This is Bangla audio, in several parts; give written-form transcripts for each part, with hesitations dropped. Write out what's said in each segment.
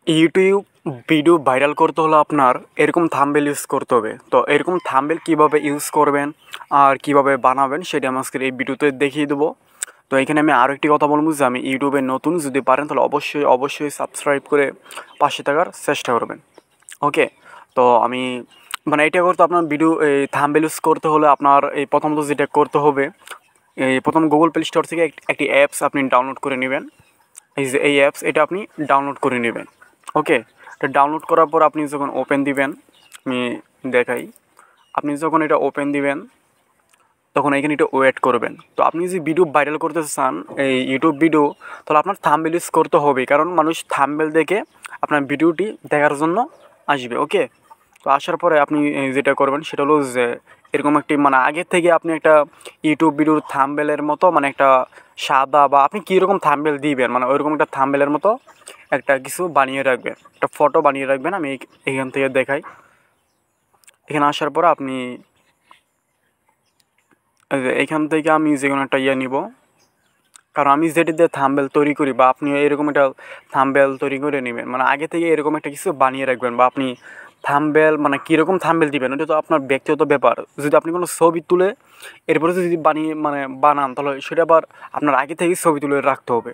ইউটিউব ভিডিও ভাইরাল করতে হলে আপনার এরকম থাম্বনেল ইউজ করতে হবে। তো এরকম থাম্বনেল কীভাবে ইউজ করবেন আর কীভাবে বানাবেন সেটা আমি আজকের এই ভিডিওতে দেখিয়ে দেবো। তো এখানে আমি আরও একটি কথা বলবো যে আমি ইউটিউবে নতুন, যদি পারেন তাহলে অবশ্যই সাবস্ক্রাইব করে পাশে থাকার চেষ্টা করবেন। ওকে, তো আমি এটা করতে আপনার ভিডিও এই থাম্বনেল ইউজ করতে হলে আপনার এই প্রথমত যেটা করতে হবে, এই প্রথম গুগল প্লে স্টোর থেকে একটি অ্যাপস আপনি ডাউনলোড করে নেবেন। এই অ্যাপস এটা আপনি ডাউনলোড করে নেবেন। ওকে, তো ডাউনলোড করার পর আপনি যখন ওপেন দিবেন, আমি দেখাই, আপনি যখন এটা ওপেন দিবেন তখন এখানে এটা ওয়েট করবেন। তো আপনি যদি ভিডিও ভাইরাল করতে চান এই ইউটিউব ভিডিও, তাহলে আপনার থাম্বনেল ইউজ করতে হবে, কারণ মানুষ থাম্বনেল দেখে আপনার ভিডিওটি দেখার জন্য আসবে। ওকে, তো আসার পরে আপনি যেটা করবেন সেটা হলো যে এরকম একটি আগের থেকে আপনি একটা ইউটিউব ভিডিওর থাম্বনেলের মতো একটা সাদা, বা আপনি কীরকম থাম্বনেল দিবেন ওইরকম একটা থাম্বনেলের মতো একটা কিছু বানিয়ে রাখবেন, একটা ফটো বানিয়ে রাখবেন। আমি এখান থেকে দেখাই। এখানে আসার পর আপনি এখান থেকে আমি যে কোনো একটা নিব, কারণ আমি যেটি দিয়ে থাম্বনেল তৈরি করি, বা আপনি এরকম একটা থাম্বনেল তৈরি করে নেবেন, আগে থেকে এরকম একটা কিছু বানিয়ে রাখবেন। বা আপনি থাম্বনেল কীরকম থাম্বনেল দিবেন ওটা তো আপনার ব্যক্তিগত ব্যাপার। যদি আপনি কোনো ছবি তুলে এরপরে যদি বানিয়ে বানান, তাহলে সেটা আবার আপনার আগে থেকেই ছবি তুলে রাখতে হবে।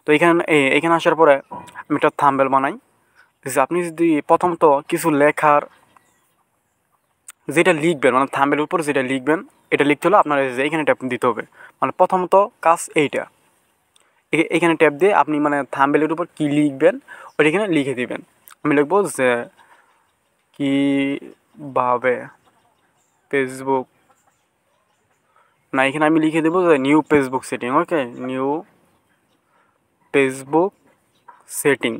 তো এখানে আসার পরে আমি একটা থাম্বনেল বানাই। যে আপনি যদি প্রথমত কিছু লেখার যেটা লিখবেন, থাম্বনেলের উপর যেটা লিখবেন, এটা লিখতে হলে আপনার এইখানে ট্যাপ দিতে হবে। প্রথমত কাজ এইটা, এখানে ট্যাপ দিয়ে আপনি থাম্বনেলের উপর কী লিখবেন ওইটা এখানে লিখে দিবেন। আমি লিখবো যে কীভাবে ফেসবুক, এখানে আমি লিখে দেবো যে নিউ ফেসবুক সেটিং। ওকে, নিউ ফেসবুক সেটিং,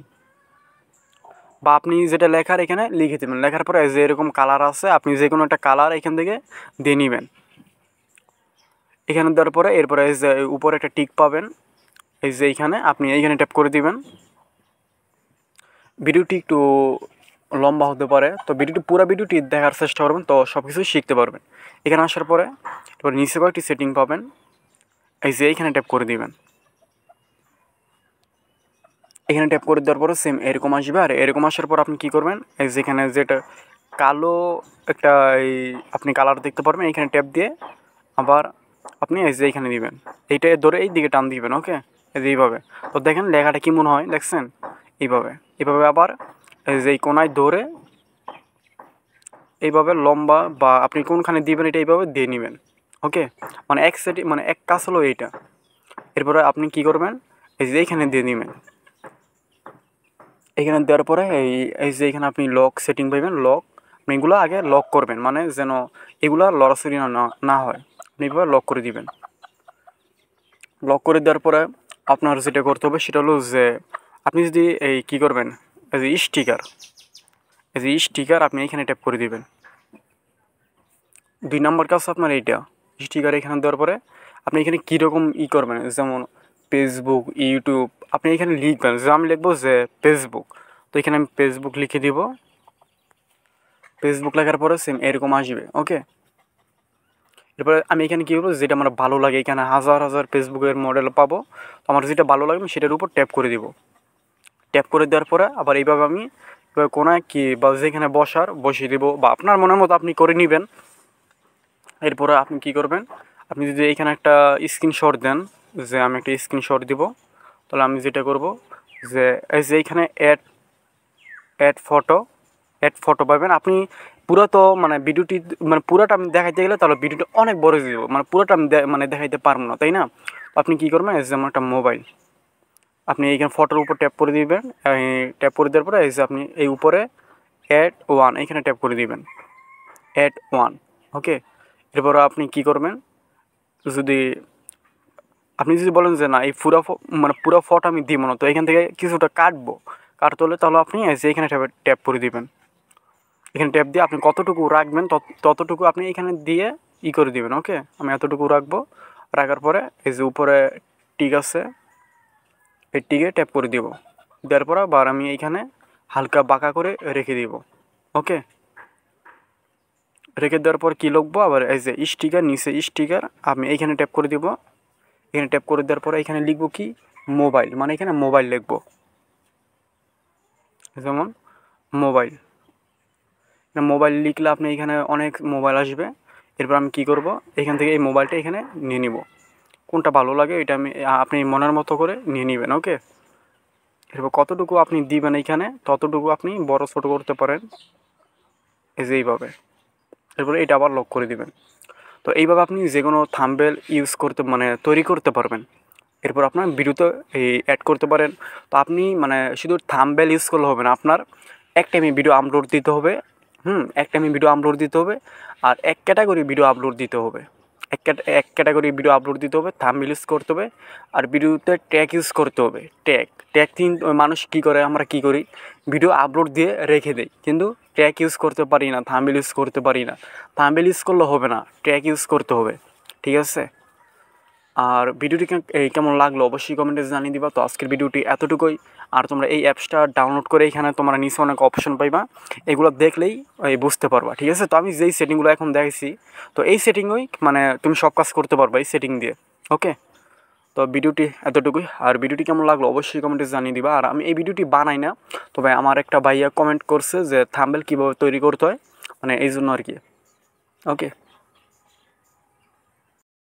বা আপনি যেটা লেখার এখানে লিখে দেবেন। লেখার পরে যে এরকম কালার আছে, আপনি যে কোনো একটা কালার এখান থেকে দিয়ে নেবেন। এখানে দেওয়ার পরে এরপরে যে উপরে একটা টিক পাবেন, এই যে আপনি এইখানে ট্যাপ করে দিবেন। ভিডিওটি একটু লম্বা হতে পারে, তো পুরো ভিডিওটি দেখার চেষ্টা করবেন, তো সব কিছুই শিখতে পারবেন। এখানে আসার পরে এরপর নিচে কয়েকটি সেটিং পাবেন, এই যে এইখানে ট্যাপ করে দিবেন। এখানে ট্যাপ করে দেওয়ার পরে সেম এরকম আসবে। আর এরকম আসার পর আপনি কী করবেন, এই যেখানে যেটা কালো একটা আপনি কালার দেখতে পারবেন, এখানে ট্যাপ দিয়ে আবার আপনি এই যে এইখানে দিবেন, এইটা ধরে এই দিকে টান দিবেন। ওকে, এই যে এইভাবে। তো দেখেন লেখাটা কী মনে হয়, দেখছেন? এইভাবে আবার এই যে এই কোনায় ধরে এইভাবে লম্বা, বা আপনি কোনখানে দিবেন এটা এইভাবে দিয়ে নেবেন। ওকে, এক সেটি এক কাজ হলো এইটা। এরপরে আপনি কী করবেন, এই যে এইখানে দিয়ে নেবেন। এখানে দেওয়ার পরে এই যে এখানে আপনি লক সেটিং পাইবেন। আপনি এগুলো আগে লক করবেন, যেন এগুলো লড়াচড়ি না হয়। আপনি এইভাবে লক করে দিবেন। লক করে দেওয়ার পরে আপনার যেটা করতে হবে সেটা হলো যে আপনি যদি কী করবেন, এই যে স্টিকার আপনি এখানে ট্যাপ করে দিবেন। 2 নম্বর কাজ আপনার এইটা, স্টিকার এখানে দেওয়ার পরে আপনি এখানে কীরকম করবেন, যেমন ফেসবুক, ইউটিউব, আপনি এখানে লিখবেন। যে আমি লিখবো যে ফেসবুক, তো এখানে আমি ফেসবুক লিখে দিব। ফেসবুক লেখার পরে সেম এরকম আসবে। ওকে, এরপরে আমি এখানে কী করবো, যেটা আমার ভালো লাগে, এখানে হাজার ফেসবুকের মডেল পাবো। তো আমার যেটা ভালো লাগে আমি সেটার উপর ট্যাপ করে দিব। ট্যাপ করে দেওয়ার পরে আবার এইভাবে আমি কোনায় বা যেখানে বসিয়ে দেবো, বা আপনার মনের মতো আপনি করে নেবেন। এরপরে আপনি কী করবেন, আপনি যদি এইখানে একটা স্ক্রিনশট দেন, যে আমি একটা স্ক্রিনশট দিব, তাহলে আমি যেটা করব যে এই যে এইখানে অ্যাড ফটো পাবেন আপনি। পুরো তো ভিডিওটি পুরোটা আমি দেখাইতে গেলে তাহলে ভিডিওটা অনেক বড় হয়ে যাবে, পুরোটা আমি দেখাইতে পারবো না, তাই না? আপনি কী করবেন, এই যে আমার একটা মোবাইল, আপনি এইখানে ফটোর উপর ট্যাপ করে দিবেন। ট্যাপ করে দেওয়ার পরে এই যে আপনি এই উপরে অ্যাড ওয়ান এইখানে ট্যাপ করে দিবেন, অ্যাড ওয়ান। ওকে, এরপর আপনি কী করবেন, আপনি যদি বলেন যে না এই পুরো ফটো আমি দিব না, তো এখান থেকে কিছুটা কাটতে হলে তাহলে আপনি এই যে এখানে ট্যাপ করে দিবেন। এখানে ট্যাপ দিয়ে আপনি কতটুকু রাখবেন ততটুকু আপনি এখানে দিয়ে করে দিবেন। ওকে, আমি এতটুকু রাখবো। রাখার পরে এই যে উপরে টিক আছে, এই টিকে ট্যাপ করে দিব। দেওয়ার পর আবার আমি এইখানে হালকা বাঁকা করে রেখে দিব। ওকে, রেখে দেওয়ার পর কী লিখবো, আবার এই যে স্টিকার, নিচে স্টিকার আমি এইখানে ট্যাপ করে দিব। এখানে ট্যাপ করে দেওয়ার পরে এখানে লিখবো কি মোবাইল, এখানে মোবাইল লিখবো। যেমন মোবাইল, মোবাইল লিখলে আপনি এখানে অনেক মোবাইল আসবে। এরপর আমি কী করব, এখান থেকে এই মোবাইলটা এখানে নিয়ে নিব, কোনটা ভালো লাগে এটা আপনি মনের মতো করে নিয়ে নেবেন। ওকে, এরপর কতটুকু আপনি দিবেন এইখানে ততটুকু আপনি বড় ছোট করতে পারেন, এই যে এইভাবে। এরপরে এটা আবার লক করে দিবেন। তো এইভাবে আপনি যে কোনো থাম্বনেল ইউজ করতে তৈরি করতে পারবেন। এরপর আপনার ভিডিওতে অ্যাড করতে পারেন। তো আপনি শুধু থাম্বনেল ইউজ করলে হবে না, আপনার এক টাইমে ভিডিও আপলোড দিতে হবে। এক টাইমে ভিডিও আপলোড দিতে হবে, আর এক ক্যাটাগরি ভিডিও আপলোড দিতে হবে। এক ক্যাটাগরি ভিডিও আপলোড দিতে হবে, থাম্বনেল ইউজ করতে হবে, আর ভিডিওতে ট্যাগ ইউজ করতে হবে। ট্যাগ মানুষ কী করে, আমরা কী করি, ভিডিও আপলোড দিয়ে রেখে দেই, কিন্তু ট্যাগ ইউজ করতে পারি না, থাম্বনেল ইউজ করতে পারি না। থাম্বনেল ইউজ করলে হবে না, ট্যাগ ইউজ করতে হবে। ঠিক আছে? আর ভিডিওটি কেমন লাগলো অবশ্যই কমেন্টে জানিয়ে দিবা। তো আজকের ভিডিওটি এতটুকুই। আর তোমরা এই অ্যাপসটা ডাউনলোড করে এখানে তোমরা নিচে অনেক অপশন পাইবা, এগুলো দেখলেই বুঝতে পারবা। ঠিক আছে? তো আমি যেই সেটিংগুলো এখন দেখাইছি, তো এই সেটিংই তুমি সব কাজ করতে পারবা এই সেটিং দিয়ে। ওকে, তো ভিডিওটি এতটুকুই। আর ভিডিওটি কেমন লাগলো অবশ্যই কমেন্টে জানিয়ে দিবা। আর আমি এই ভিডিওটি বানাই না, তবে আমার একটা ভাইয়া কমেন্ট করছে যে থাম্বনেল কীভাবে তৈরি করতে হয়, এই জন্য আর কি। ওকে।